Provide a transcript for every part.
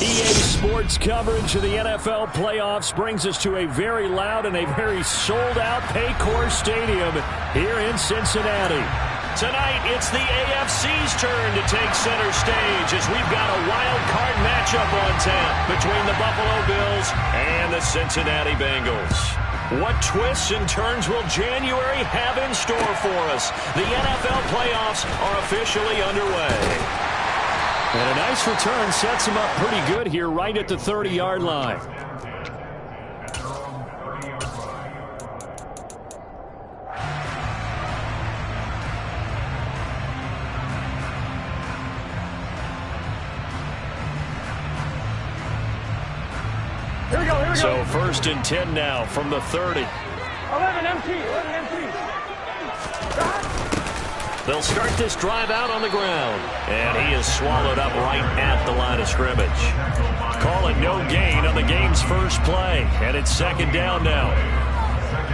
EA Sports coverage of the NFL playoffs brings us to a very loud and a very sold-out Paycor Stadium here in Cincinnati. Tonight, it's the AFC's turn to take center stage as we've got a wild card matchup on tap between the Buffalo Bills and the Cincinnati Bengals. What twists and turns will January have in store for us? The NFL playoffs are officially underway. And a nice return sets him up pretty good here right at the 30-yard line. Here we go. So 1st and 10 now from the 30. 11 MT. They'll start this drive out on the ground. And he is swallowed up right at the line of scrimmage. Call it no gain on the game's first play. And it's 2nd down now.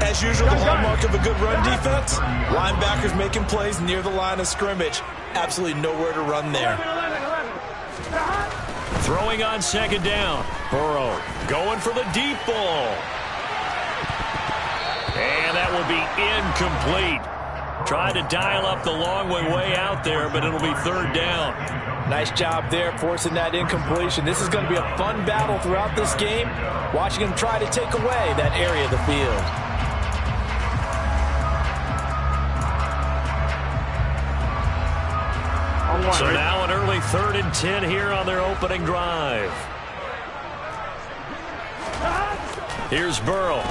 As usual, the hallmark of a good run defense, linebackers making plays near the line of scrimmage. Absolutely nowhere to run there. 11. Throwing on 2nd down. Burrow going for the deep ball. And that will be incomplete. Tried to dial up the long way out there, but it'll be 3rd down. Nice job there forcing that incompletion. This is going to be a fun battle throughout this game. Watching him try to take away that area of the field. So now an early 3rd and 10 here on their opening drive. Here's Burrow.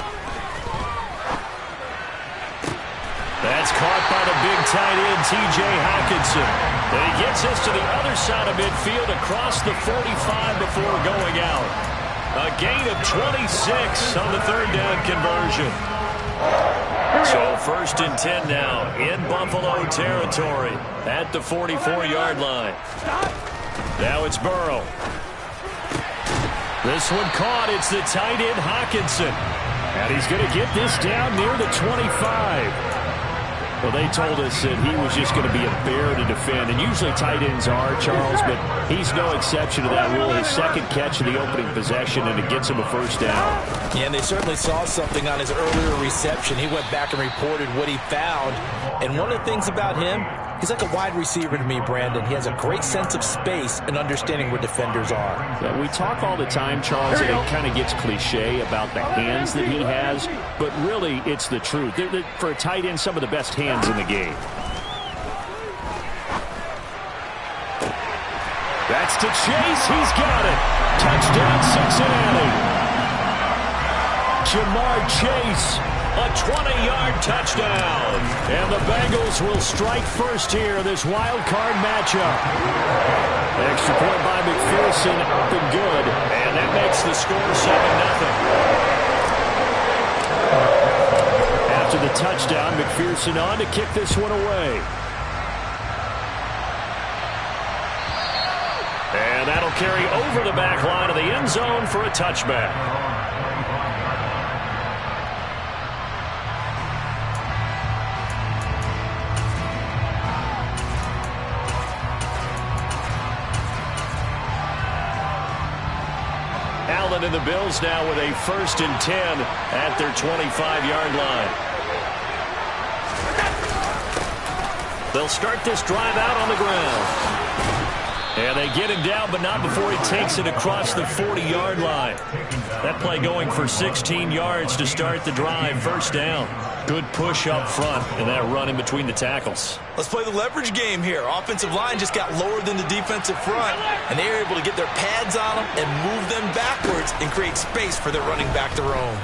That's caught by the big tight end, T.J. Hockenson. And he gets us to the other side of midfield across the 45 before going out. A gain of 26 on the 3rd down conversion. So 1st and 10 now in Buffalo territory at the 44-yard line. Now it's Burrow. This one caught. It's the tight end, Hockenson. And he's going to get this down near the 25. Well, they told us that he was just going to be a bear to defend, and usually tight ends are, Charles, but he's no exception to that rule. His 2nd catch of the opening possession, and it gets him a 1st down. Yeah, and they certainly saw something on his earlier reception. He went back and reported what he found, and one of the things about him, he's like a wide receiver to me, Brandon. He has a great sense of space and understanding where defenders are. Yeah, we talk all the time, Charles, and it kind of gets cliche about the hands that he has, but really it's the truth. For a tight end, some of the best hands in the game. That's to Chase. He's got it. Touchdown, Cincinnati. Jamar Chase. A 20-yard touchdown. And the Bengals will strike first here, this wild card matchup. Extra point by McPherson, up and good. And that makes the score 7-0. After the touchdown, McPherson on to kick this one away. And that'll carry over the back line of the end zone for a touchback. Allen and the Bills now with a 1st and 10 at their 25-yard line. They'll start this drive out on the ground. And they get him down, but not before he takes it across the 40-yard line. That play going for 16 yards to start the drive. 1st down. Good push up front, and that run in between the tackles. Let's play the leverage game here. Offensive line just got lower than the defensive front, and they were able to get their pads on them and move them backwards and create space for their running back to roam.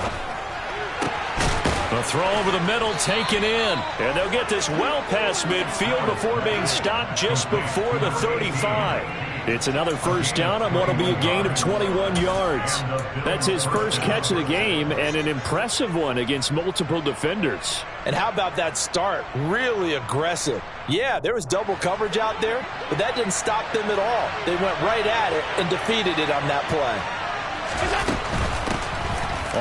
A throw over the middle, taken in. And they'll get this well past midfield before being stopped just before the 35. It's another 1st down on what will be a gain of 21 yards. That's his first catch of the game, and an impressive one against multiple defenders. And how about that start? Really aggressive. Yeah, there was double coverage out there, but that didn't stop them at all. They went right at it and defeated it on that play.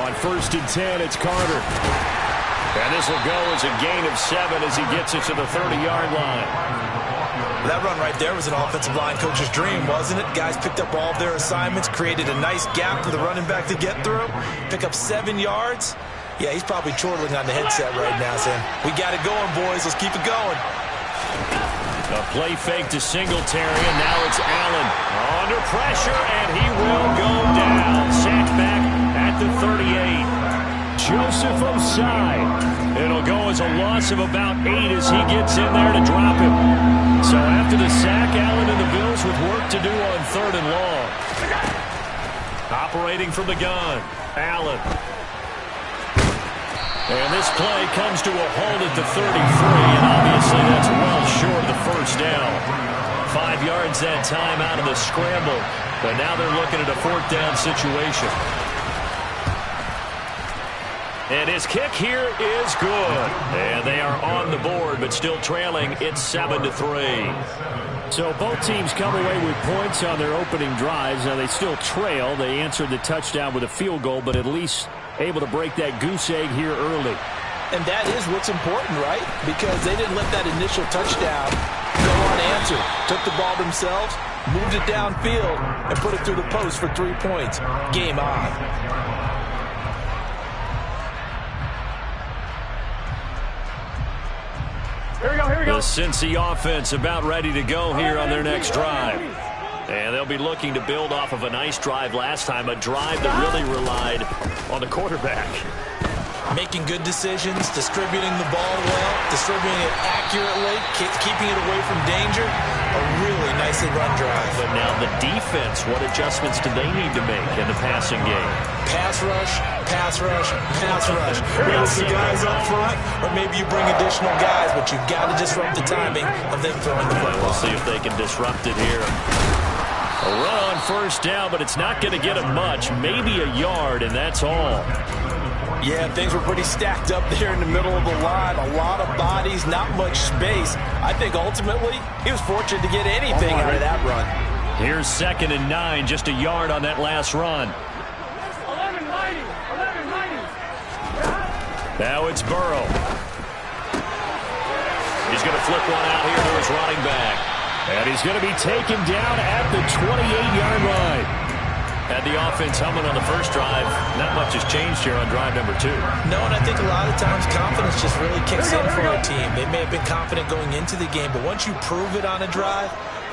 On 1st and 10, it's Carter. And this will go as a gain of 7 as he gets it to the 30-yard line. That run right there was an offensive line coach's dream, wasn't it? Guys picked up all of their assignments, created a nice gap for the running back to get through, pick up 7 yards. Yeah, he's probably chortling on the headset right now saying, we got it going, boys. Let's keep it going. A play fake to Singletary, and now it's Allen. Under pressure, and he will go down. Sacked back at the 38. Joseph Osai. It'll go as a loss of about 8 as he gets in there to drop him. So after the sack, Allen and the Bills with work to do on 3rd and long. Operating from the gun, Allen. And this play comes to a halt at the 33, and obviously that's well short of the first down. 5 yards that time out of the scramble, but now they're looking at a 4th down situation. And his kick here is good. And they are on the board, but still trailing. It's 7-3. So both teams come away with points on their opening drives. Now they still trail. They answered the touchdown with a field goal, but at least able to break that goose egg here early. And that is what's important, right? Because they didn't let that initial touchdown go unanswered. Took the ball themselves, moved it downfield, and put it through the post for 3 points. Game on. Here we go, here we go. The Cincy offense about ready to go here on their next drive. And they'll be looking to build off of a nice drive last time, a drive that really relied on the quarterback. Making good decisions, distributing the ball well, distributing it accurately, keeping it away from danger. A really nicely run drive. But now the defense, what adjustments do they need to make in the passing game? Pass rush, pass rush, pass rush. Whether it's the guys up front, or maybe you bring additional guys, but you've got to disrupt the timing of them throwing the football. We'll see if they can disrupt it here. A run on 1st down, but it's not going to get him much. Maybe a yard, and that's all. Yeah, things were pretty stacked up there in the middle of the line. A lot of bodies, not much space. I think ultimately he was fortunate to get anything out of that run. Here's 2nd and 9, just a yard on that last run. 11-90, 11-90. Now it's Burrow. He's going to flip one out here to his running back. And he's going to be taken down at the 28-yard line. Had the offense humming on the first drive. Not much has changed here on drive number 2. No, and I think a lot of times confidence just really kicks in for a team. They may have been confident going into the game, but once you prove it on a drive,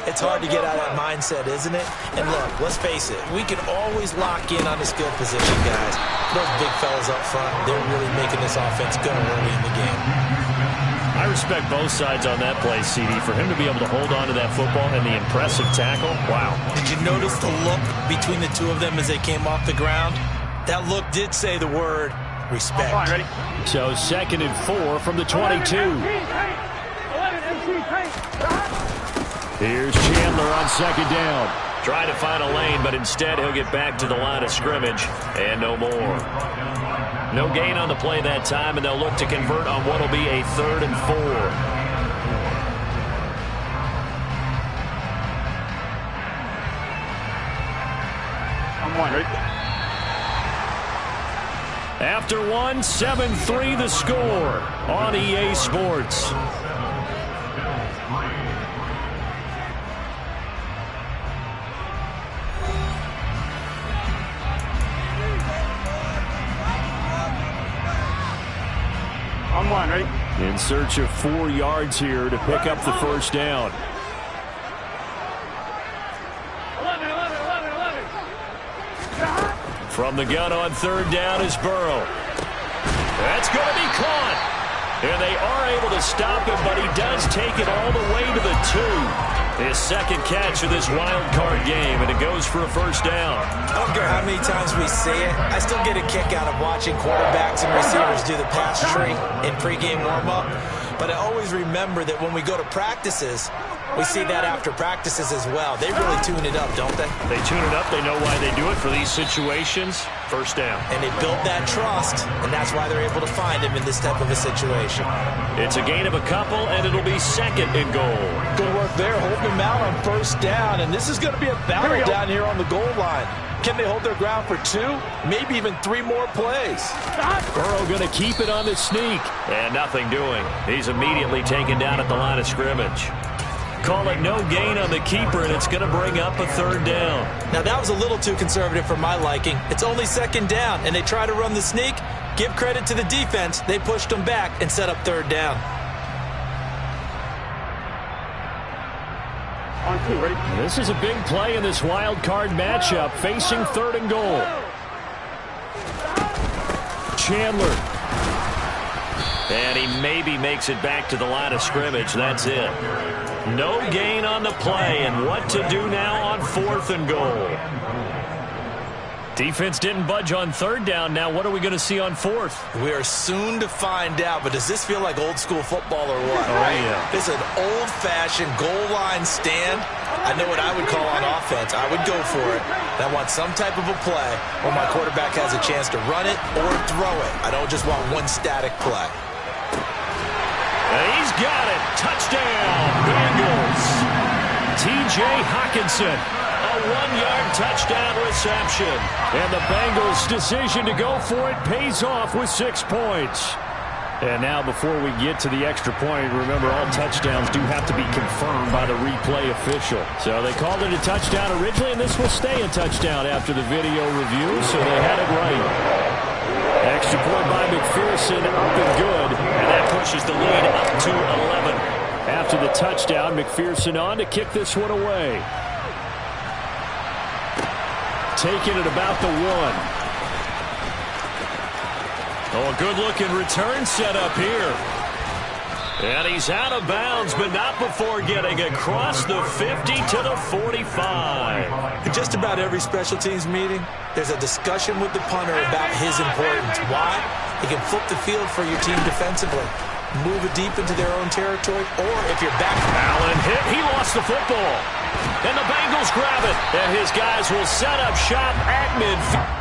it's hard to get out of that mindset, isn't it? And look, let's face it, we can always lock in on the skill position, guys. Those big fellas up front, they're really making this offense go early in the game. I respect both sides on that play, CD. For him to be able to hold on to that football and the impressive tackle, wow. Did you notice the look between the two of them as they came off the ground? That look did say the word respect. All right, ready? So 2nd and 4 from the 22. 11 MC tank. Here's Chandler on 2nd down. Trying to find a lane, but instead he'll get back to the line of scrimmage and no more. No gain on the play that time, and they'll look to convert on what will be a 3rd and 4. I'm one, ready? After 1, 7-3 the score on EA Sports. I'm one, ready? In search of 4 yards here to pick up the first down. 11. From the gun on 3rd down is Burrow. That's going to be caught. And they are able to stop him, but he does take it all the way to the 2. His 2nd catch of this wild card game, and it goes for a first down. I don't care how many times we see it. I still get a kick out of watching quarterbacks and receivers do the pass tree in pregame warm-up. But I always remember that when we go to practices, we see that after practices as well. They really tune it up, don't they? They tune it up. They know why they do it for these situations. First down. And they build that trust, and that's why they're able to find him in this type of a situation. It's a gain of a couple, and it'll be 2nd and goal. Good work there, holding him out on 1st down, and this is going to be a battle down here on the goal line. Can they hold their ground for 2, maybe even 3 more plays? Burrow going to keep it on the sneak, and nothing doing. He's immediately taken down at the line of scrimmage. Call it no gain on the keeper, and it's going to bring up a third down. Now, that was a little too conservative for my liking. It's only second down, and they try to run the sneak. Give credit to the defense. They pushed them back and set up third down. On 2, ready? This is a big play in this wild card matchup, facing third and goal. Chandler. And he maybe makes it back to the line of scrimmage. That's it. No gain on the play, and what to do now on fourth and goal. Defense didn't budge on third down. Now what are we going to see on fourth? We are soon to find out, but does this feel like old school football or what? Oh, yeah. This is an old-fashioned goal line stand. I know what I would call on offense. I would go for it. And I want some type of a play where my quarterback has a chance to run it or throw it. I don't just want one static play. And he's got it. Touchdown, Bengals. T.J. Hockenson. A one-yard touchdown reception. And the Bengals' decision to go for it pays off with 6 points. And now before we get to the extra point, remember all touchdowns do have to be confirmed by the replay official. So they called it a touchdown originally, and this will stay a touchdown after the video review, so they had it right. Extra point by McPherson, up and good, and that pushes the lead up to 11. After the touchdown, McPherson on to kick this one away. Taking it about the 1. Oh, a good-looking return set up here. And he's out of bounds, but not before getting across the 50 to the 45. In just about every special teams meeting, there's a discussion with the punter about his importance. Why? He can flip the field for your team defensively, move it deep into their own territory, or if you're back. Allen hit. He lost the football. And the Bengals grab it. And his guys will set up shop at midfield.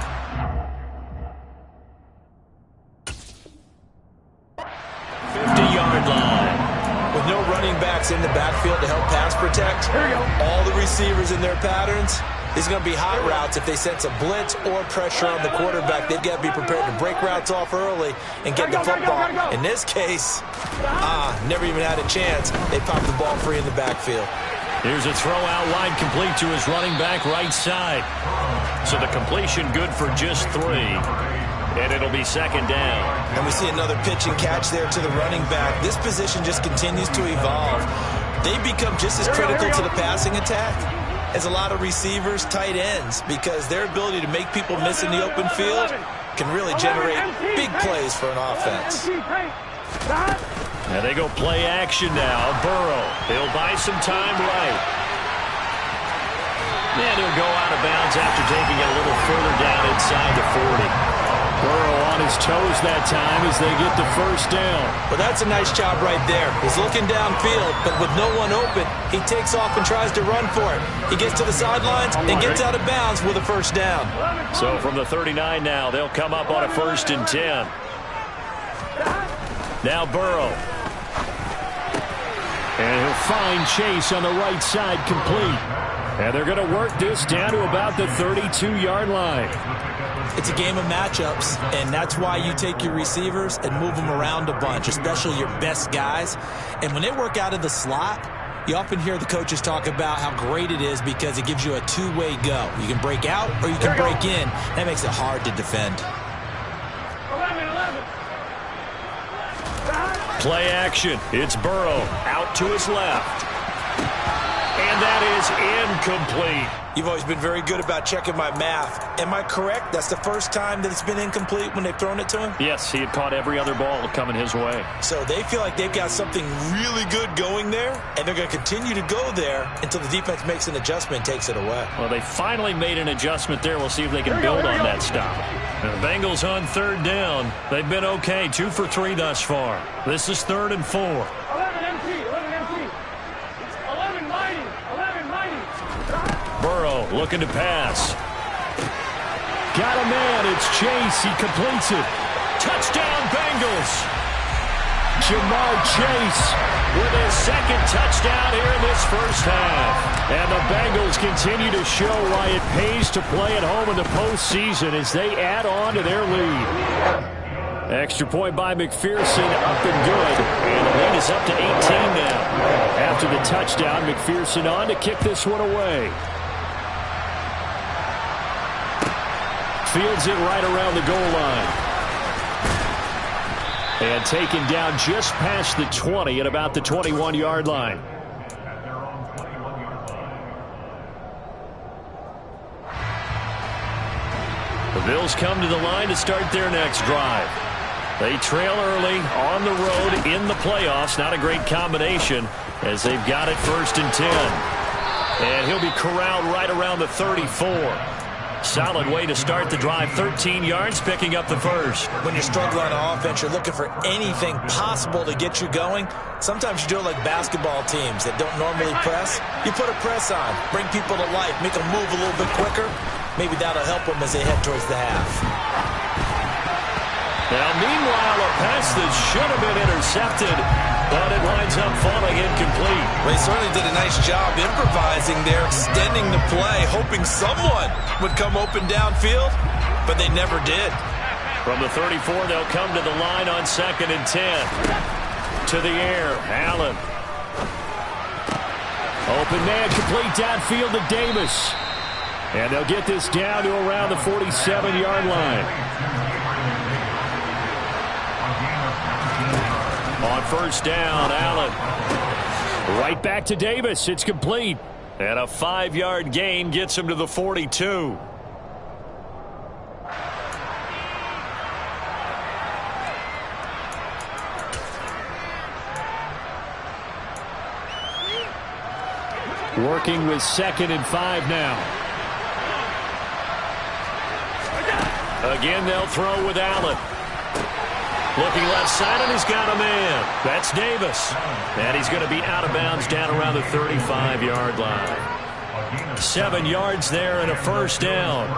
50-yard line. With no running backs in the backfield to help pass protect, all the receivers in their patterns, these are going to be hot routes. If they sense a blitz or pressure on the quarterback, they've got to be prepared to break routes off early and get the football. In this case, never even had a chance. They popped the ball free in the backfield. Here's a throw out wide, complete to his running back right side. So the completion good for just 3. And it'll be second down. And we see another pitch and catch there to the running back. This position just continues to evolve. They become just as critical to the passing attack as a lot of receivers, tight ends, because their ability to make people miss in the open field can really generate big plays for an offense. And they go play action now. Burrow, he'll buy some time right. And he'll go out of bounds after taking it a little further down inside the 40. Burrow on his toes that time as they get the first down. Well, that's a nice job right there. He's looking downfield, but with no one open, he takes off and tries to run for it. He gets to the sidelines and gets out of bounds with a first down. So from the 39 now, they'll come up on a 1st and 10. Now Burrow. And he'll find Chase on the right side, complete. And they're going to work this down to about the 32-yard line. It's a game of matchups, and that's why you take your receivers and move them around a bunch, especially your best guys. And when they work out of the slot, you often hear the coaches talk about how great it is because it gives you a two-way go. You can break out or you can break in. That makes it hard to defend. 11. Play action. It's Burrow out to his left. And that is incomplete. You've always been very good about checking my math. Am I correct? That's the first time that it's been incomplete when they've thrown it to him? Yes, he had caught every other ball coming his way. So they feel like they've got something really good going there, and they're going to continue to go there until the defense makes an adjustment and takes it away. Well, they finally made an adjustment there. We'll see if they can build on that stop. And the Bengals on third down. They've been okay, 2 for 3 thus far. This is 3rd and 4. 11 MT. 11 MT. 11 mighty. 11 mighty. Burrow looking to pass. Got a man. It's Chase. He completes it. Touchdown, Bengals. Jamar Chase with his 2nd touchdown here in this first half. And the Bengals continue to show why it pays to play at home in the postseason as they add on to their lead. Extra point by McPherson, up and good. And the lead is up to 18 now. after the touchdown. McPherson on to kick this one away. Fields it right around the goal line. And taken down just past the 20 at about the 21-yard line. The Bills come to the line to start their next drive. They trail early on the road in the playoffs. Not a great combination as they've got it 1st and 10. And he'll be corralled right around the 34. Solid way to start the drive. 13 yards, picking up the first. When you're struggling on offense, you're looking for anything possible to get you going. Sometimes you do it like basketball teams that don't normally press. You put a press on, bring people to life, make them move a little bit quicker. Maybe that'll help them as they head towards the half. Now, meanwhile, a pass that should have been intercepted, but it winds up falling incomplete. Well, they certainly did a nice job improvising there, extending the play, hoping someone would come open downfield, but they never did. From the 34, they'll come to the line on 2nd and 10. To the air, Allen. Open man, complete downfield to Davis. And they'll get this down to around the 47-yard line. On 1st down, Allen. Right back to Davis. It's complete. And a 5-yard gain gets him to the 42. Working with 2nd and 5 now. Again, they'll throw with Allen. Looking left side, and he's got a man. That's Davis. And he's going to be out of bounds down around the 35-yard line. 7 yards there and a 1st down.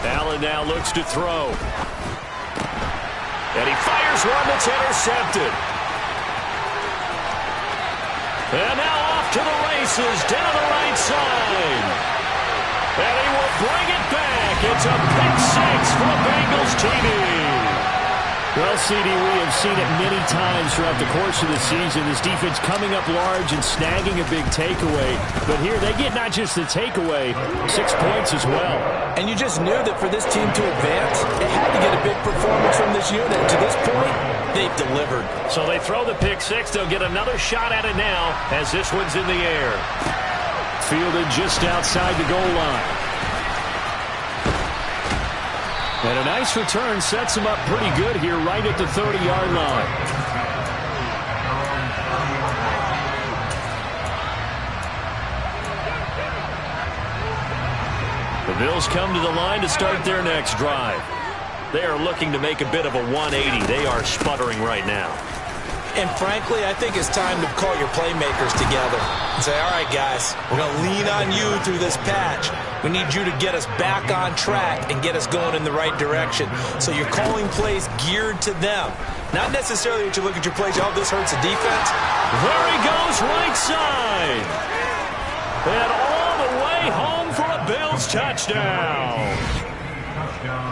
Allen now looks to throw. And he fires one that's intercepted. And now off to the races, down the right side. And he will bring it back. It's a pick 6 for the Bengals TD. Well, CD, we have seen it many times throughout the course of the season. This defense coming up large and snagging a big takeaway. But here they get not just the takeaway, 6 points as well. And you just knew that for this team to advance, it had to get a big performance from this unit. To this point, they've delivered. So they throw the pick 6. They'll get another shot at it now as this one's in the air. Fielded just outside the goal line. And a nice return sets him up pretty good here right at the 30-yard line. The Bills come to the line to start their next drive. They are looking to make a bit of a 180. They are sputtering right now. And frankly, I think it's time to call your playmakers together and say, all right, guys, we're going to lean on you through this patch. We need you to get us back on track and get us going in the right direction. So you're calling plays geared to them. Not necessarily that you look at your plays, oh, this hurts the defense. There he goes, right side. And all the way home for a Bills touchdown.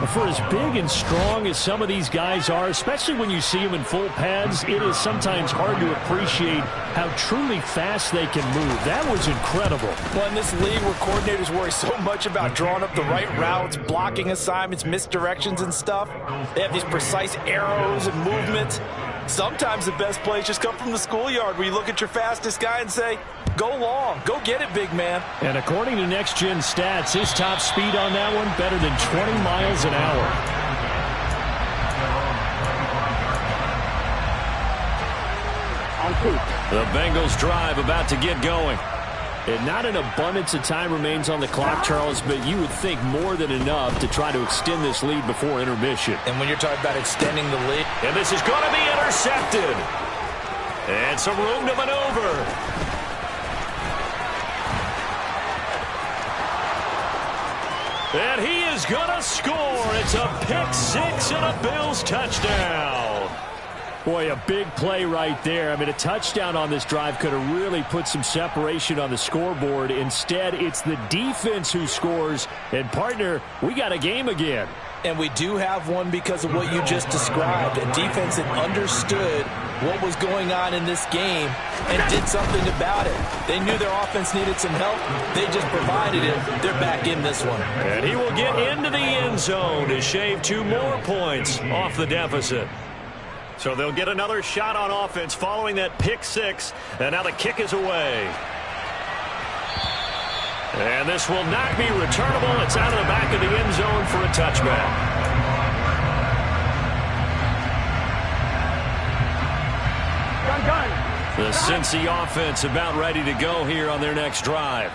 For as big and strong as some of these guys are, especially when you see them in full pads, it is sometimes hard to appreciate how truly fast they can move. That was incredible. Well, in this league where coordinators worry so much about drawing up the right routes, blocking assignments, misdirections and stuff, they have these precise arrows and movements. Sometimes the best plays just come from the schoolyard where you look at your fastest guy and say, go long, go get it, big man. And according to Next Gen Stats, his top speed on that one, better than 20 miles an hour. The Bengals drive about to get going. And not an abundance of time remains on the clock, Charles, but you would think more than enough to try to extend this lead before intermission. And when you're talking about extending the lead. And this is going to be intercepted. And some room to maneuver. And he is going to score. It's a pick 6 and a Bills touchdown. Boy, a big play right there. I mean, a touchdown on this drive could have really put some separation on the scoreboard. Instead, it's the defense who scores. And, partner, we got a game again. And we do have one because of what you just described. A defense that understood what was going on in this game and did something about it. They knew their offense needed some help. They just provided it. They're back in this one. And he will get into the end zone to shave 2 more points off the deficit. So they'll get another shot on offense following that pick 6. And now the kick is away. And this will not be returnable. It's out of the back of the end zone for a touchback. The Cincy offense about ready to go here on their next drive.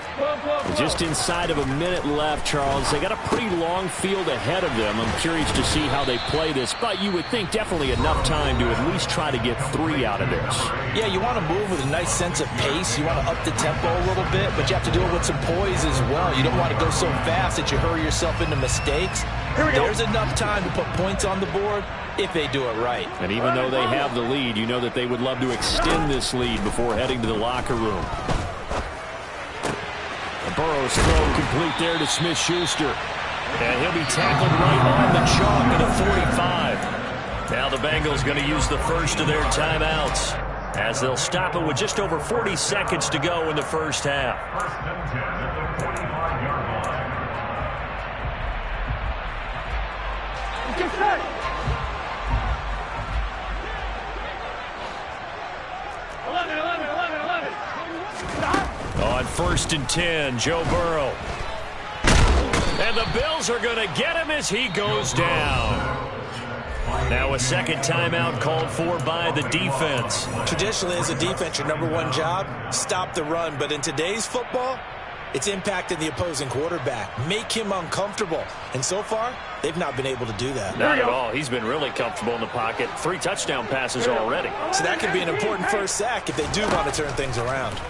Just inside of a minute left, Charles. They got a pretty long field ahead of them. I'm curious to see how they play this, but you would think definitely enough time to at least try to get 3 out of this. Yeah, you want to move with a nice sense of pace. You want to up the tempo a little bit, but you have to do it with some poise as well. You don't want to go so fast that you hurry yourself into mistakes. There's enough time to put points on the board if they do it right. And even though they have the lead, you know that they would love to extend this lead before heading to the locker room. Burrow's throw complete there to Smith-Schuster. And he'll be tackled right on the chalk at a 45. Now the Bengals going to use the first of their timeouts as they'll stop it with just over 40 seconds to go in the first half. Get set. On 1st and 10, Joe Burrow. And the Bills are going to get him as he goes down. Now a second timeout called for by the defense. Traditionally, as a defense, your #1 job, stop the run. But in today's football, it's impacting the opposing quarterback. Make him uncomfortable. And so far, they've not been able to do that. Not at all. He's been really comfortable in the pocket. 3 touchdown passes already. So that could be an important first sack if they do want to turn things around.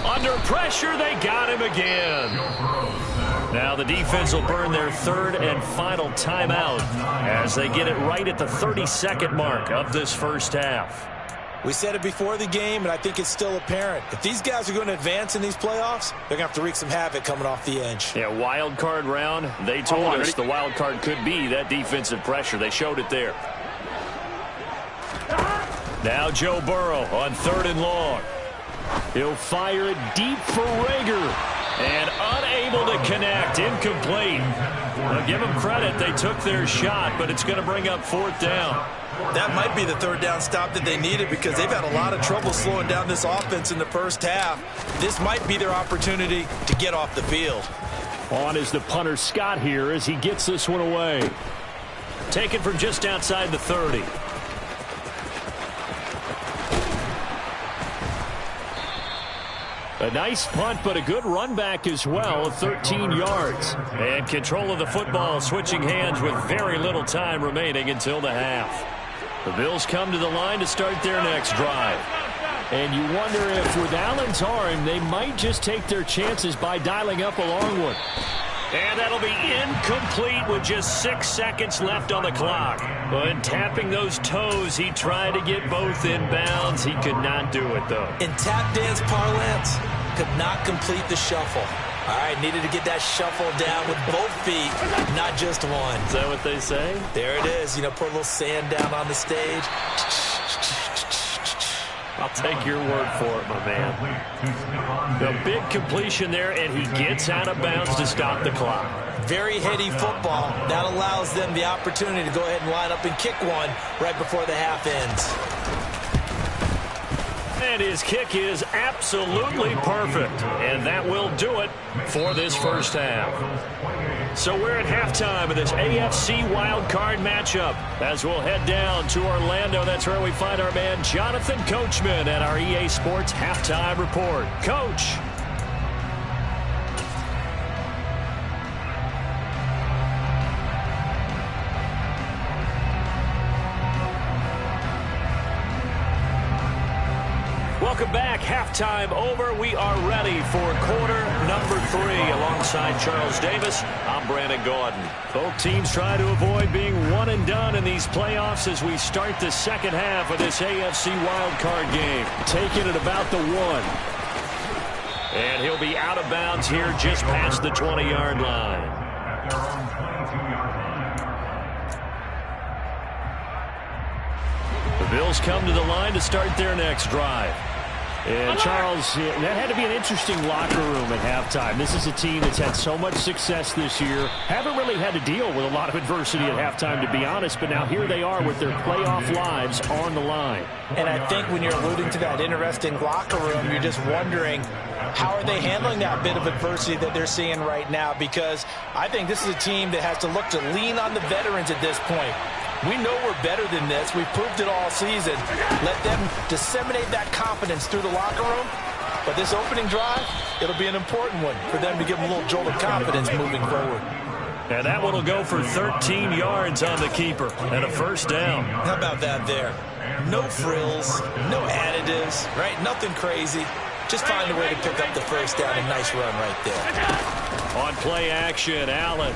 Under pressure, they got him again. Now the defense will burn their 3rd and final timeout as they get it right at the 32nd mark of this first half. We said it before the game, and I think it's still apparent. If these guys are going to advance in these playoffs, they're going to have to wreak some havoc coming off the edge. Yeah, wild card round. They told us the wild card could be that defensive pressure. They showed it there. Now Joe Burrow on 3rd and long. He'll fire it deep for Rager. And unable to connect. Incomplete. I'll give them credit. They took their shot, but it's going to bring up 4th down. That might be the 3rd down stop that they needed because they've had a lot of trouble slowing down this offense in the first half. This might be their opportunity to get off the field. On is the punter Scott here as he gets this one away. Taken from just outside the 30. A nice punt, but a good run back as well, 13 yards. And control of the football, switching hands with very little time remaining until the half. The Bills come to the line to start their next drive. And you wonder if with Allen's arm, they might just take their chances by dialing up a long one. And that'll be incomplete with just 6 seconds left on the clock. But tapping those toes, he tried to get both in bounds. He could not do it, though. In tap dance parlance, could not complete the shuffle. All right, needed to get that shuffle down with both feet, not just one. Is that what they say? There it is. You know, put a little sand down on the stage. I'll take your word for it, my man. The big completion there, and he gets out of bounds to stop the clock. Very heady football. That allows them the opportunity to go ahead and line up and kick one right before the half ends. And his kick is absolutely perfect. And that will do it for this first half. So we're at halftime of this AFC wildcard matchup as we'll head down to Orlando. That's where we find our man Jonathan Coachman at our EA Sports Halftime Report. Coach. Welcome back. Halftime over. We are ready for quarter number 3. Alongside Charles Davis, I'm Brandon Gaudin. Both teams try to avoid being one and done in these playoffs as we start the second half of this AFC Wildcard game. Taking it about the 1. And he'll be out of bounds here just past the 20-yard line. The Bills come to the line to start their next drive. And Charles, that had to be an interesting locker room at halftime. This is a team that's had so much success this year. Haven't really had to deal with a lot of adversity at halftime, to be honest. But now here they are with their playoff lives on the line. And I think when you're alluding to that interesting locker room, you're just wondering, how are they handling that bit of adversity that they're seeing right now? Because I think this is a team that has to look to lean on the veterans at this point. We know we're better than this. We've proved it all season. Let them disseminate that confidence through the locker room. But this opening drive, it'll be an important one for them to give them a little jolt of confidence moving forward. And that one will go for 13 yards on the keeper and a first down. How about that there? No frills, no additives, right? Nothing crazy. Just find a way to pick up the first down. A nice run right there. On play action, Allen.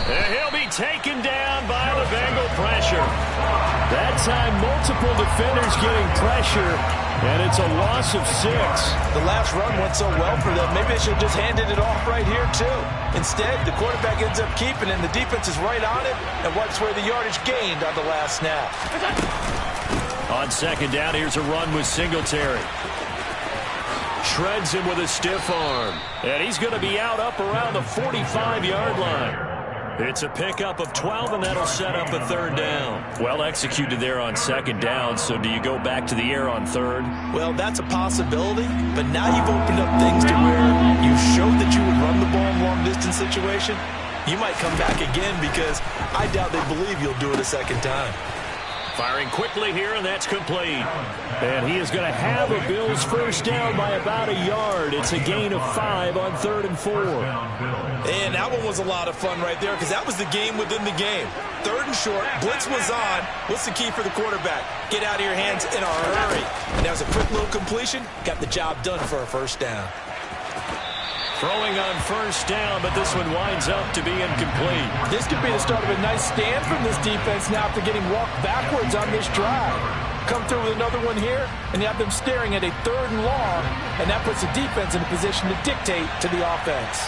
And he'll be taken down by the Bengal pressure. That time, multiple defenders getting pressure, and it's a loss of 6. The last run went so well for them. Maybe they should have just handed it off right here, too. Instead, the quarterback ends up keeping it, and the defense is right on it and wipes away the yardage gained on the last snap. On second down, here's a run with Singletary. Shreds him with a stiff arm. And he's going to be out up around the 45-yard line. It's a pickup of 12, and that'll set up a third down. Well executed there on second down, so do you go back to the air on third? Well, that's a possibility, but now you've opened up things to where you showed that you would run the ball in long-distance situation. You might come back again because I doubt they believe you'll do it a second time. Firing quickly here, and that's complete. And he is going to have a Bills first down by about a yard. It's a gain of 5 on 3rd and 4. And that one was a lot of fun right there because that was the game within the game. 3rd and short, blitz was on. What's the key for the quarterback? Get out of your hands in a hurry. And that was a quick little completion. Got the job done for a first down. Throwing on first down, but this one winds up to be incomplete. This could be the start of a nice stand from this defense now after getting walked backwards on this drive. Come through with another one here, and you have them staring at a 3rd and long, and that puts the defense in a position to dictate to the offense.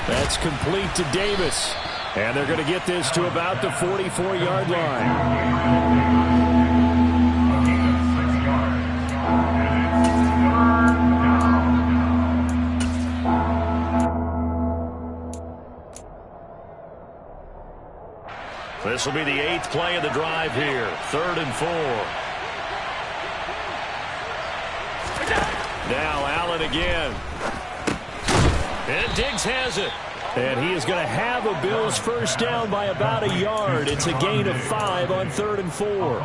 That's complete to Davis, and they're going to get this to about the 44-yard line. This will be the 8th play of the drive here. 3rd and 4. Now Allen again. And Diggs has it. And he is going to have a Bills first down by about a yard. It's a gain of 5 on 3rd and 4.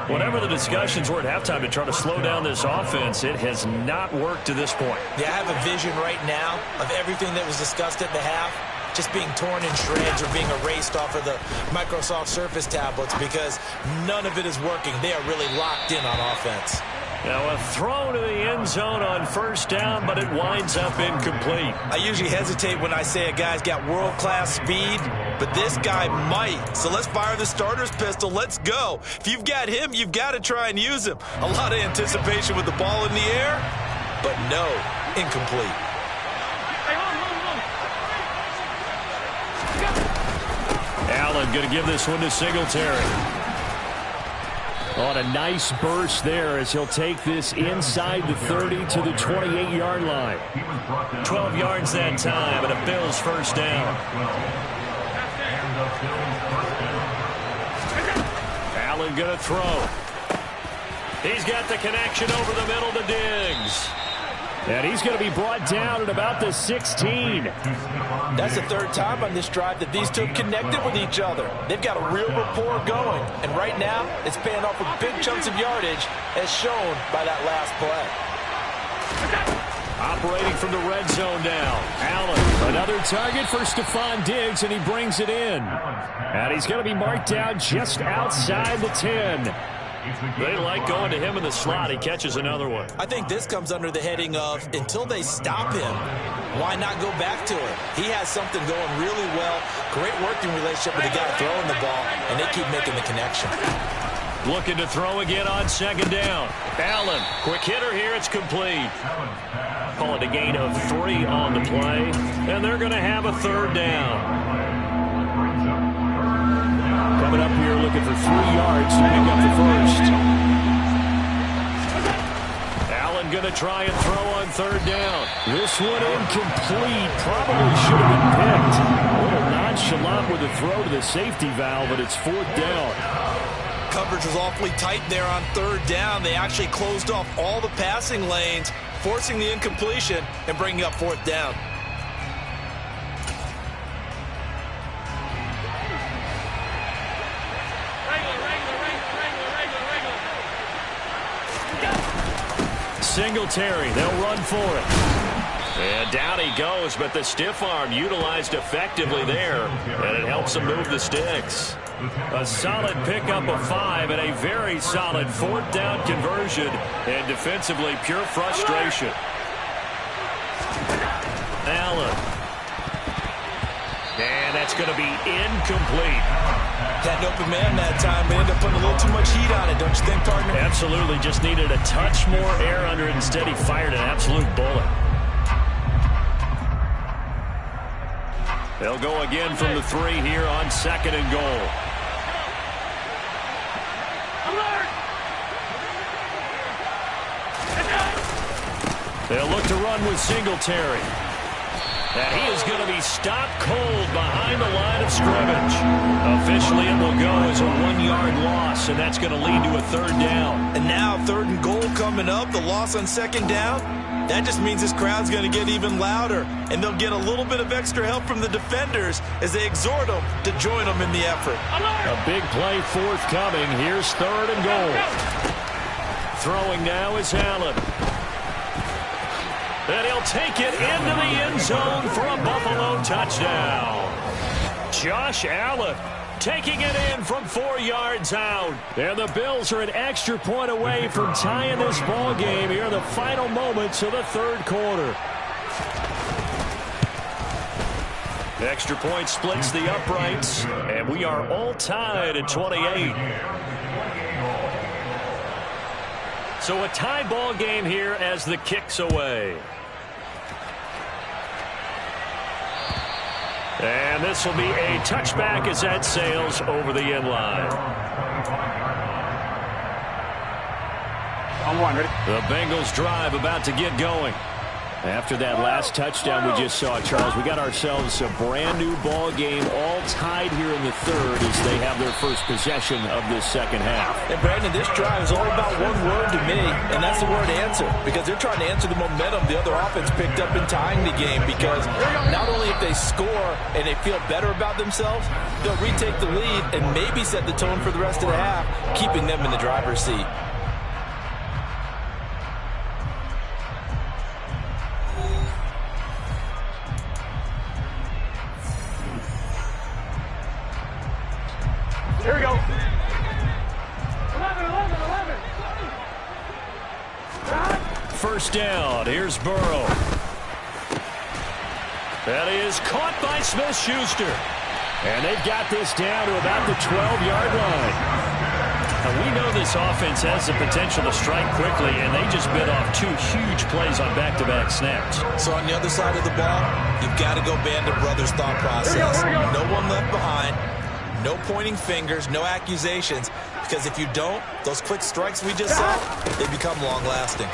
Whatever the discussions were at halftime to try to slow down this offense, it has not worked to this point. Yeah, I have a vision right now of everything that was discussed at the half just being torn in shreds or being erased off of the Microsoft Surface tablets because none of it is working. They are really locked in on offense. Now a throw to the end zone on first down, but it winds up incomplete. I usually hesitate when I say a guy's got world-class speed, but this guy might. So let's fire the starter's pistol. Let's go. If you've got him, you've got to try and use him. A lot of anticipation with the ball in the air, but no, incomplete. Allen going to give this one to Singletary. On a nice burst there as he'll take this inside the 30 to the 28-yard line. 12 yards that time and a Bills first down. Allen going to throw. He's got the connection over the middle to Diggs. And he's going to be brought down at about the 16. That's the 3rd time on this drive that these two have connected with each other. They've got a real rapport going. And right now, it's paying off with big chunks of yardage as shown by that last play. Operating from the red zone now. Allen, another target for Stephon Diggs, and he brings it in. And he's going to be marked down just outside the 10. They like going to him in the slot. He catches another one. I think this comes under the heading of until they stop him, why not go back to it? He has something going really well. Great working relationship with the guy throwing the ball, and they keep making the connection. Looking to throw again on second down. Allen, quick hitter here. It's complete. Call it a gain of 3 on the play, and they're going to have a third down. Coming up here looking for 3 yards to pick up the first. Allen going to try and throw on third down. This one incomplete. Probably should have been picked. A little nonchalant with a throw to the safety valve, but it's 4th down. Coverage was awfully tight there on third down. They actually closed off all the passing lanes, forcing the incompletion and bringing up 4th down. Singletary, they'll run for it. And down he goes, but the stiff arm utilized effectively there, and it helps him move the sticks. A solid pickup of 5 and a very solid 4th down conversion, and defensively pure frustration. Allen. And that's going to be incomplete. Had an open man that time, but ended up putting a little too much heat on it, don't you think, partner? Absolutely, just needed a touch more air under it. Instead, he fired an absolute bullet. They'll go again from the 3 here on 2nd and goal. They'll look to run with Singletary. And he is going to be stopped cold behind the line of scrimmage. Officially, it will go as a 1-yard loss, and that's going to lead to a 3rd down. And now 3rd and goal coming up, the loss on 2nd down. That just means this crowd's going to get even louder, and they'll get a little bit of extra help from the defenders as they exhort them to join them in the effort. A big play forthcoming. Here's 3rd and goal. Throwing now is Allen. And he'll take it into the end zone for a Buffalo touchdown. Josh Allen taking it in from 4 yards out. And the Bills are an extra point away from tying this ball game here in the final moments of the 3rd quarter. Extra point splits the uprights, and we are all tied at 28. So a tie ball game here as the kick's away. And this will be a touchback as that sails over the end line. On 1, ready? The Bengals drive about to get going. After that last touchdown we just saw, Charles, we got ourselves a brand new ball game, all tied here in the 3rd as they have their first possession of this 2nd half. And Brandon, this drive is all about one word to me, and that's the word answer, because they're trying to answer the momentum the other offense picked up in tying the game, because not only if they score and they feel better about themselves, they'll retake the lead and maybe set the tone for the rest of the half, keeping them in the driver's seat. Here we go. 11. 1st down. Here's Burrow. That is caught by Smith-Schuster. And they've got this down to about the 12-yard line. Now, we know this offense has the potential to strike quickly, and they just bit off 2 huge plays on back-to-back snaps. So on the other side of the ball, you've got to go Band of Brothers thought process. No one left behind. No pointing fingers, no accusations, because if you don't, those quick strikes we just saw, they become long-lasting.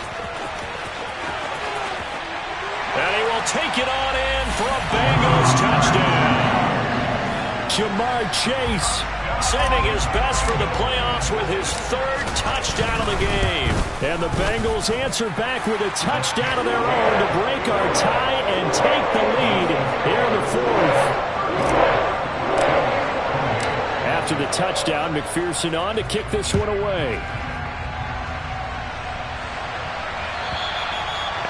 And he will take it on in for a Bengals touchdown. Jamar Chase saving his best for the playoffs with his 3rd touchdown of the game. And the Bengals answer back with a touchdown of their own to break our tie and take the lead here in the 4th. After the touchdown, McPherson on to kick this one away.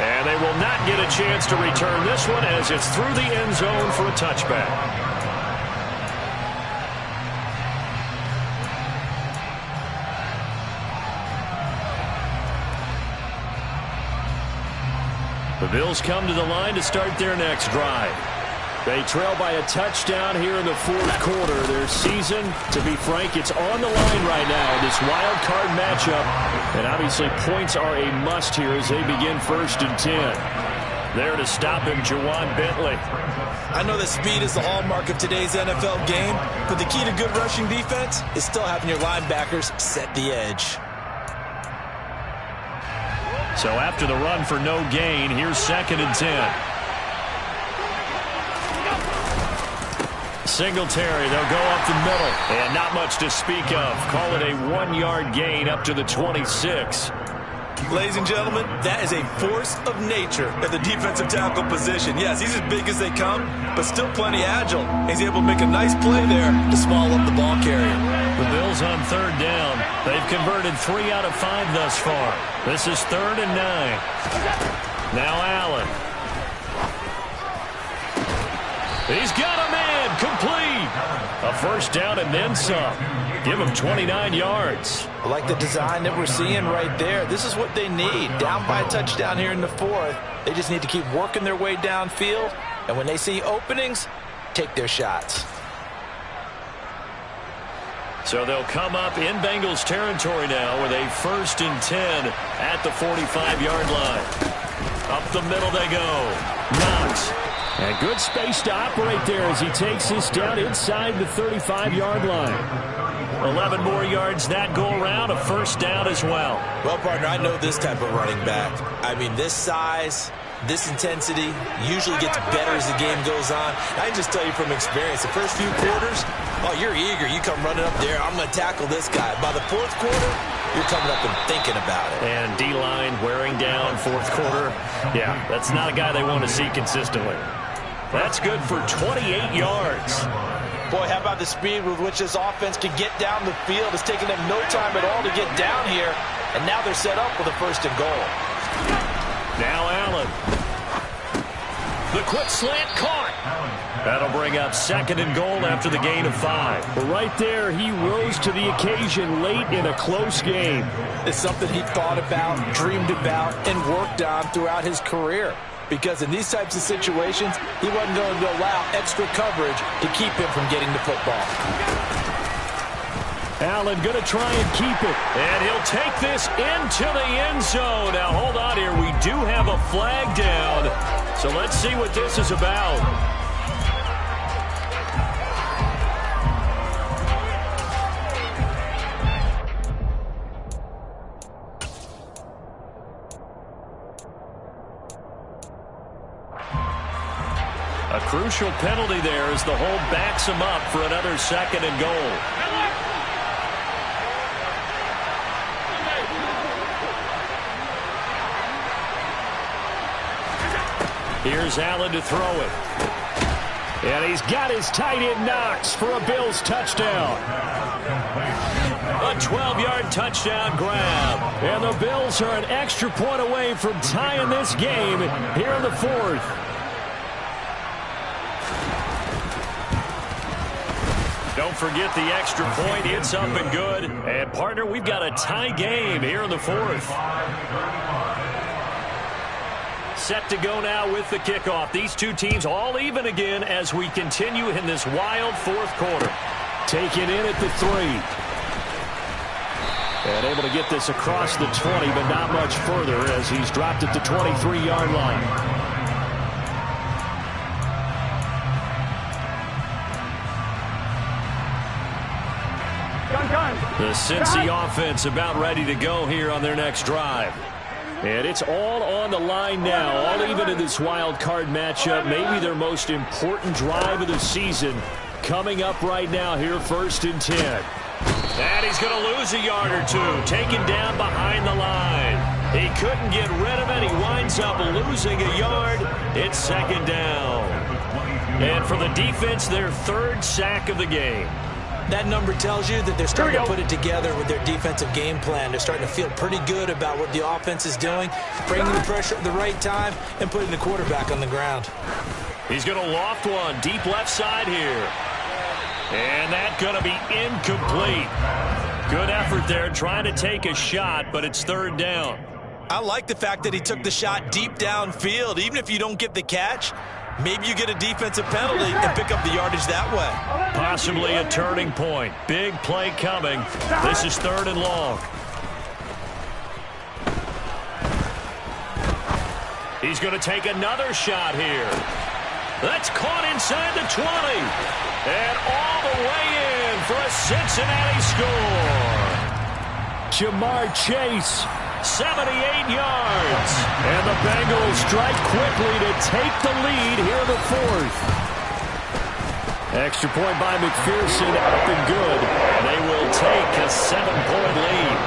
And they will not get a chance to return this one as it's through the end zone for a touchback. The Bills come to the line to start their next drive. They trail by a touchdown here in the fourth quarter. Their season, to be frank, it's on the line right now in this wild card matchup. And obviously points are a must here as they begin 1st and 10. There to stop him, Juwan Bentley. I know that speed is the hallmark of today's NFL game, but the key to good rushing defense is still having your linebackers set the edge. So after the run for no gain, here's 2nd and 10. Singletary, they'll go up the middle. And not much to speak of. Call it a 1-yard gain up to the 26. Ladies and gentlemen, that is a force of nature at the defensive tackle position. Yes, he's as big as they come, but still plenty agile. He's able to make a nice play there to small up the ball carrier. The Bills on 3rd down. They've converted 3 out of 5 thus far. This is 3rd and 9. Now Allen. He's got a man complete. A 1st down and then some. Give him 29 yards. I like the design that we're seeing right there. This is what they need. Down by a touchdown here in the 4th. They just need to keep working their way downfield. And when they see openings, take their shots. So they'll come up in Bengals territory now with a 1st and 10 at the 45-yard line. Up the middle they go. Knox. And good space to operate there as he takes this down inside the 35-yard line. 11 more yards that go around, a 1st down as well. Well, partner, I know this type of running back. I mean, this size, this intensity usually gets better as the game goes on. I can just tell you from experience, the first few quarters, oh, you're eager. You come running up there, I'm going to tackle this guy. By the 4th quarter, you're coming up and thinking about it. And D-line wearing down 4th quarter. Yeah, that's not a guy they want to see consistently. That's good for 28 yards. Boy, how about the speed with which this offense can get down the field? It's taking them no time at all to get down here. And now they're set up with a 1st and goal. Now Allen. The quick slant caught. That'll bring up 2nd and goal after the gain of 5. But right there, he rose to the occasion late in a close game. It's something he thought about, dreamed about, and worked on throughout his career. Because in these types of situations, he wasn't going to allow extra coverage to keep him from getting the football. Allen going to try and keep it. And he'll take this into the end zone. Now, hold on here. We do have a flag down. So let's see what this is about. A crucial penalty there as the hold backs him up for another 2nd and goal. Here's Allen to throw it. And he's got his tight end Knox for a Bills touchdown. A 12-yard touchdown grab. And the Bills are an extra point away from tying this game here in the 4th. Don't forget the extra point. It's up and good. And, partner, we've got a tie game here in the 4th. Set to go now with the kickoff. These two teams all even again as we continue in this wild 4th quarter. Taken in at the 3. And able to get this across the 20, but not much further as he's dropped at the 23-yard line. The Cincy offense about ready to go here on their next drive. And it's all on the line now, all even in this wild card matchup. Maybe their most important drive of the season coming up right now here, 1st and 10. And he's going to lose a yard or 2, taken down behind the line. He couldn't get rid of it. He winds up losing a yard. It's 2nd down. And for the defense, their 3rd sack of the game. That number tells you that they're starting to put it together with their defensive game plan. They're starting to feel pretty good about what the offense is doing, bringing the pressure at the right time, and putting the quarterback on the ground. He's going to loft one deep left side here. And that's going to be incomplete. Good effort there trying to take a shot, but it's third down. I like the fact that he took the shot deep downfield. Even if you don't get the catch, maybe you get a defensive penalty and pick up the yardage that way. Possibly a turning point. Big play coming. This is third and long. He's going to take another shot here. That's caught inside the 20. And all the way in for a Cincinnati score. Jamar Chase, 78 yards. And the Bengals strike quickly to take the lead here in the fourth. Extra point by McPherson, up and good. They will take a 7-point lead.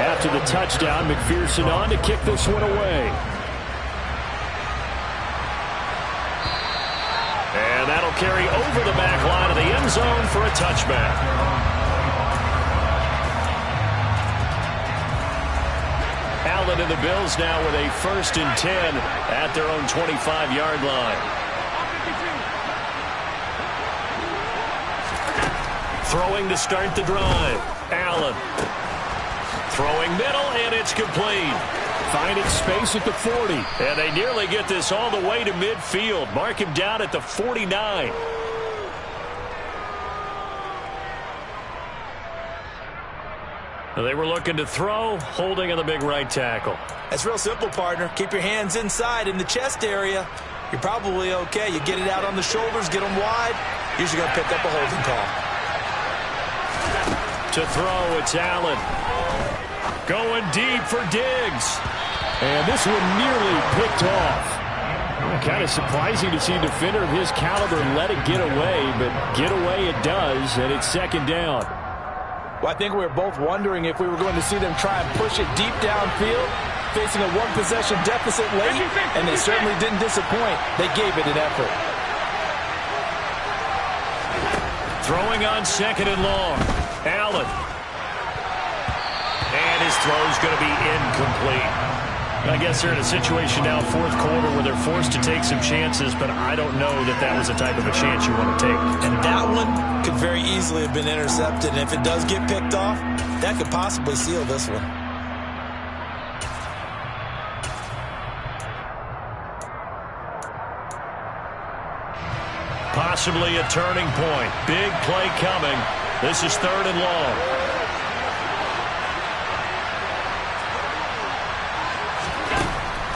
After the touchdown, McPherson on to kick this one away. And that'll carry over the back line of the end zone for a touchback. Allen and the Bills now with a 1st and 10 at their own 25-yard line. Throwing to start the drive. Allen. Throwing middle, and it's complete. Finding space at the 40. And they nearly get this all the way to midfield. Mark him down at the 49. They were looking to throw, holding on the big right tackle. That's real simple, partner. Keep your hands inside in the chest area. You're probably okay. You get it out on the shoulders, get them wide. Usually going to pick up a holding call. To throw, it's Allen. Going deep for Diggs. And this one nearly picked off. Kind of surprising to see a defender of his caliber let it get away, but get away it does, and it's second down. Well, I think we were both wondering if we were going to see them try and push it deep downfield, facing a one-possession deficit late, and they certainly didn't disappoint. They gave it an effort. Throwing on 2nd and long. Allen. And his throw's going to be incomplete. I guess they're in a situation now, 4th quarter, where they're forced to take some chances, but I don't know that that was the type of a chance you want to take. And that one could very easily have been intercepted, and if it does get picked off, that could possibly seal this one. Possibly a turning point. Big play coming. This is 3rd and long.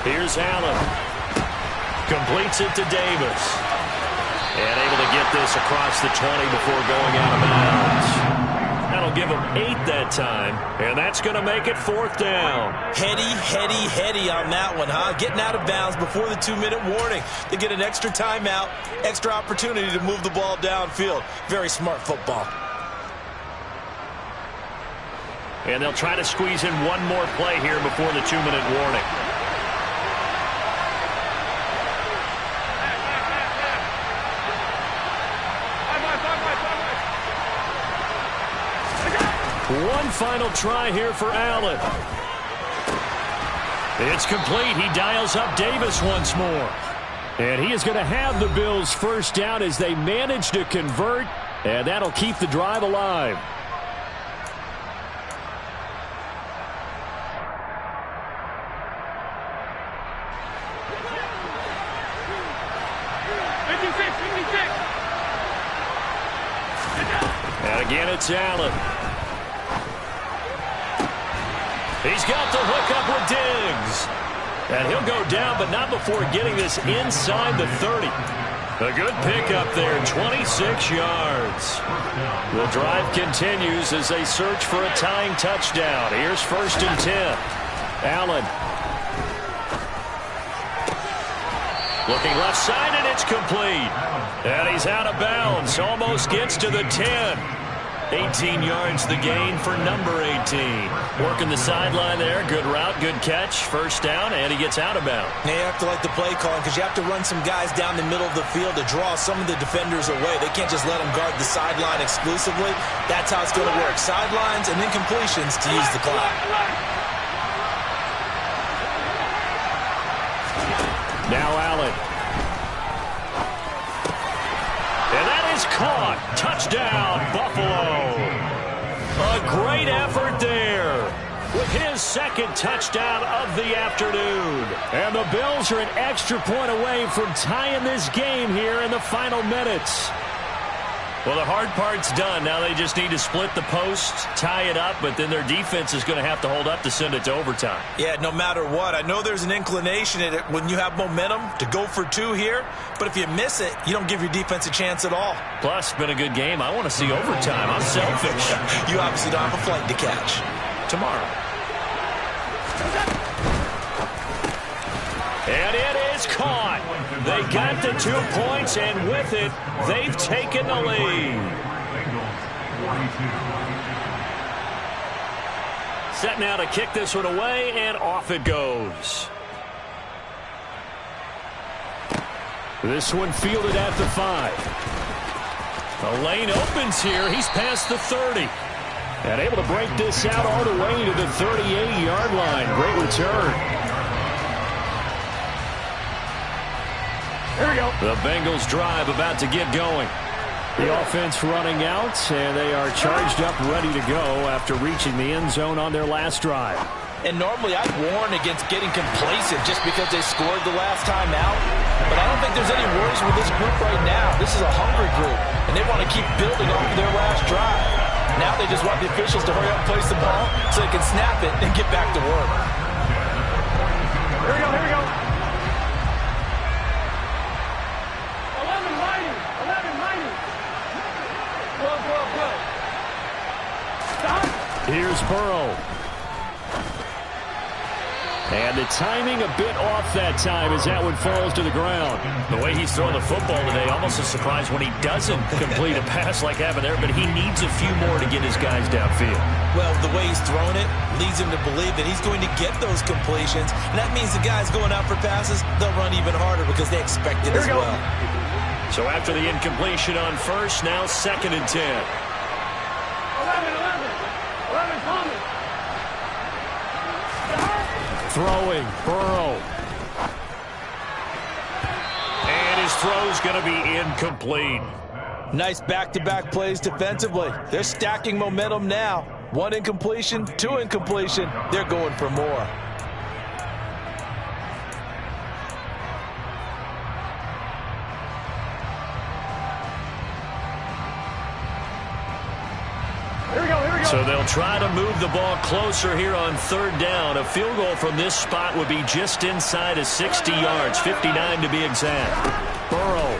Here's Allen. Completes it to Davis. And able to get this across the 20 before going out of bounds. That'll give him 8 that time. And that's going to make it 4th down. Heady on that one, huh? Getting out of bounds before the 2-minute warning. They get an extra timeout, extra opportunity to move the ball downfield. Very smart football. And they'll try to squeeze in one more play here before the 2-minute warning. One final try here for Allen. It's complete. He dials up Davis once more. And he is going to have the Bills' first down as they manage to convert. And that'll keep the drive alive. And again, it's Allen. He's got the hook up with Diggs. And he'll go down, but not before getting this inside the 30. A good pickup there, 26 yards. The drive continues as they search for a tying touchdown. Here's 1st and 10. Allen. Looking left side, and it's complete. And he's out of bounds. Almost gets to the 10. 18 yards the gain for number 18. Working the sideline there. Good route, good catch. First down, and he gets out of bounds. Now you have to like the play calling because you have to run some guys down the middle of the field to draw some of the defenders away. They can't just let them guard the sideline exclusively. That's how it's going to work. Sidelines and incompletions to use the clock. Now Allen. And that is caught. Touchdown, Buffalo. A great effort there with his second touchdown of the afternoon. And the Bills are an extra point away from tying this game here in the final minutes. Well, the hard part's done. Now they just need to split the post, tie it up, but then their defense is going to have to hold up to send it to overtime. Yeah, no matter what. I know there's an inclination in it when you have momentum to go for two here, but if you miss it, you don't give your defense a chance at all. Plus, it's been a good game. I want to see overtime. I'm selfish. You obviously don't have a flight to catch. Tomorrow. And it is caught. They got the 2 points, and with it, they've taken the lead. Set now to kick this one away, and off it goes. This one fielded at the 5. The lane opens here. He's past the 30. And able to break this out all the way to the 38-yard line. Great return. Here we go. The Bengals drive about to get going. The offense running out, and they are charged up, ready to go after reaching the end zone on their last drive. And normally I'd warn against getting complacent just because they scored the last time out. But I don't think there's any worries with this group right now. This is a hungry group, and they want to keep building off of their last drive. Now they just want the officials to hurry up and place the ball so they can snap it and get back to work. Here we go, here we go. 11-90. Here's Burrow. And the timing a bit off that time as that one falls to the ground. The way he's throwing the football today, almost a surprise when he doesn't complete a pass like happened there, but he needs a few more to get his guys downfield. Well, the way he's throwing it leads him to believe that he's going to get those completions. And that means the guys going out for passes, they'll run even harder because they expect it as well. So after the incompletion on first, now 2nd and 10. 11 coming. Throwing, Burrow. And his throw's going to be incomplete. Nice back-to-back plays defensively. They're stacking momentum now. 1 incompletion, 2 incompletion. They're going for more. So they'll try to move the ball closer here on 3rd down. A field goal from this spot would be just inside of 60 yards, 59 to be exact. Burrow.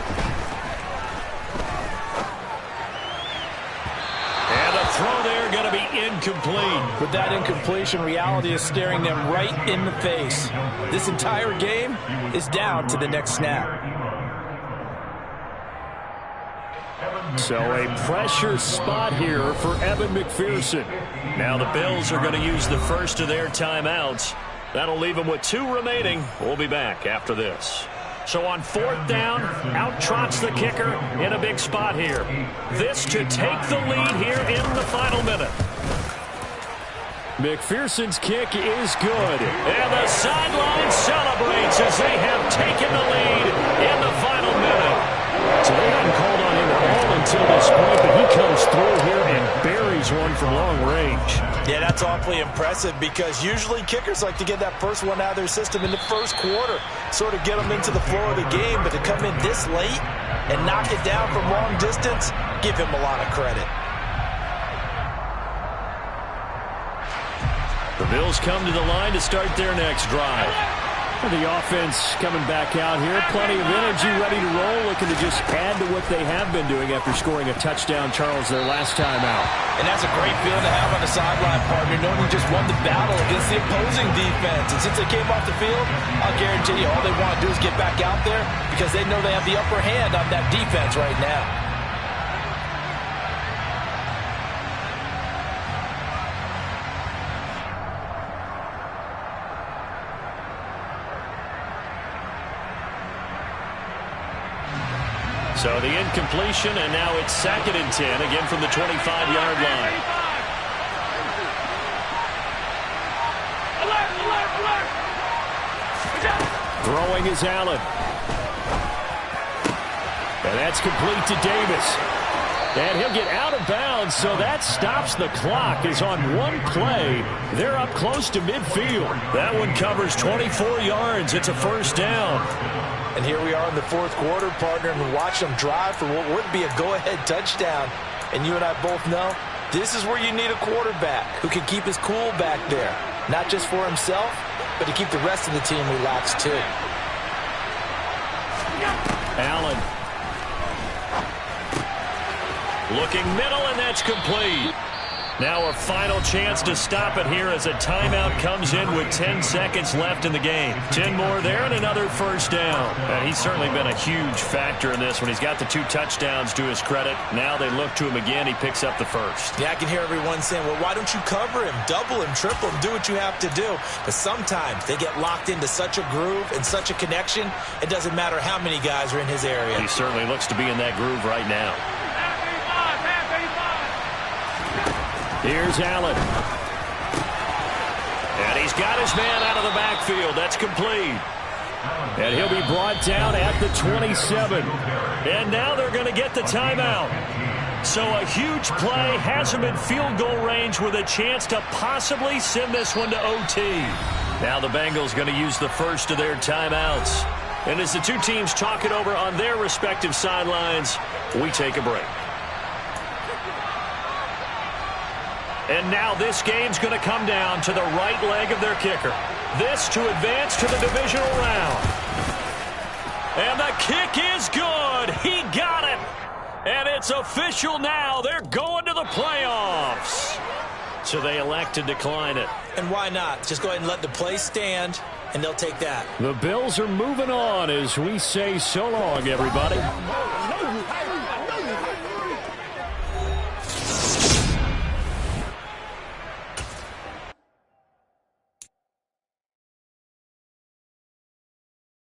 And a throw there going to be incomplete. With that incompletion, reality is staring them right in the face. This entire game is down to the next snap. So a pressure spot here for Evan McPherson. Now the Bills are going to use the first of their timeouts. That'll leave them with 2 remaining. We'll be back after this. So on 4th down, out trots the kicker in a big spot here. This to take the lead here in the final minute. McPherson's kick is good. And the sideline celebrates as they have taken the lead in the final minute. So they haven't called on him at all until this point, but he comes through here and buries one from long range. Yeah, that's awfully impressive because usually kickers like to get that first one out of their system in the first quarter, sort of get them into the flow of the game, but to come in this late and knock it down from long distance, give him a lot of credit. The Bills come to the line to start their next drive. The offense coming back out here. Plenty of energy, ready to roll, looking to just add to what they have been doing after scoring a touchdown, Charles, their last time out. And that's a great feeling to have on the sideline, partner, knowing you just won the battle against the opposing defense. And since they came off the field, I'll guarantee you all they want to do is get back out there because they know they have the upper hand on that defense right now. So the incompletion, and now it's 2nd and 10, again from the 25-yard line. Throwing is Allen. And that's complete to Davis. And he'll get out of bounds, so that stops the clock. Is on one play. They're up close to midfield. That one covers 24 yards. It's a 1st down. And here we are in the 4th quarter, partner, and watch them drive for what would be a go-ahead touchdown. And you and I both know this is where you need a quarterback who can keep his cool back there. Not just for himself, but to keep the rest of the team relaxed too. Allen. Looking middle, and that's complete. Now a final chance to stop it here as a timeout comes in with 10 seconds left in the game. 10 more there and another 1st down. And he's certainly been a huge factor in this when he's got the 2 touchdowns to his credit. Now they look to him again. He picks up the 1st. Yeah, I can hear everyone saying, well, why don't you cover him, double him, triple him, do what you have to do. But sometimes they get locked into such a groove and such a connection, it doesn't matter how many guys are in his area. He certainly looks to be in that groove right now. Here's Allen. And he's got his man out of the backfield. That's complete. And he'll be brought down at the 27. And now they're going to get the timeout. So a huge play has him in field goal range with a chance to possibly send this one to OT. Now the Bengals going to use the first of their timeouts. And as the two teams talk it over on their respective sidelines, we take a break. And now this game's going to come down to the right leg of their kicker. This to advance to the divisional round. And the kick is good. He got it. And it's official now. They're going to the playoffs. So they elect to decline it. And why not? Just go ahead and let the play stand, and they'll take that. The Bills are moving on as we say so long, everybody.